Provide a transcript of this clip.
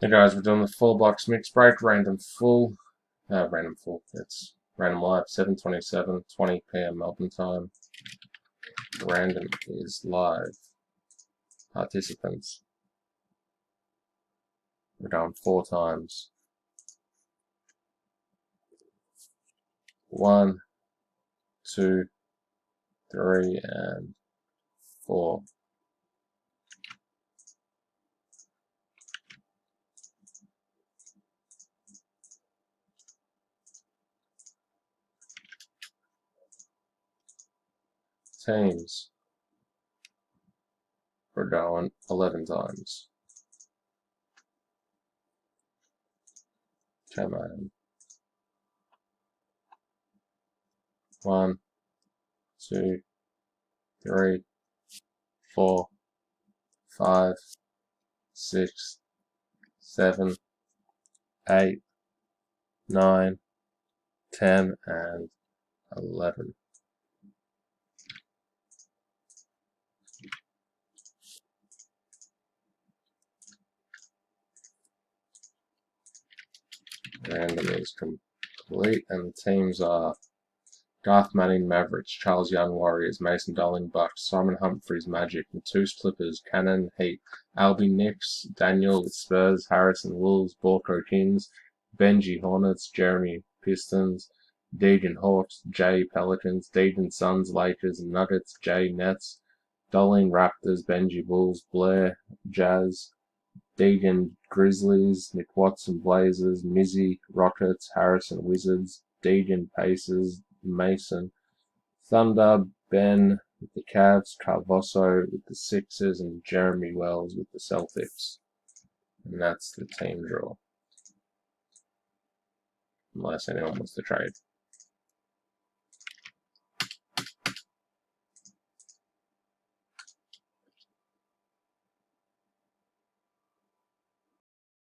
Hey guys, we're doing the full box mix break, random full. It's random live, 7:27, 20 p.m. Melbourne time. Random is live. Participants. We're going 4 times. 1, 2, 3, and 4. Teams. We're going 11 times. Come on. 1, 2, 3, 4, 5, 6, 7, 8, 9, 10, and 11. Random is complete, and the teams are Garth Manning Mavericks, Charles Young Warriors, Mason Darling Bucks, Simon Humphries Magic, Matus Clippers, Cannon Heat, Albie Knicks, Daniel Spurs, Harrison Wolves, Borco Kings, Benji Hornets, Jeremy Pistons, Deegan Hawks, Jay Pelicans, Deegan Suns, Lakers, Nuggets, Jay Nets, Darling Raptors, Benji Bulls, Blair Jazz, Deegan Grizzlies, Nick Watson Blazers, Mizzy Rockets, Harrison Wizards, Deegan Pacers, Mason Thunder, Ben with the Cavs, Carvoso with the Sixers, and Jeremy Wells with the Celtics. And that's the team draw. Unless anyone wants to trade.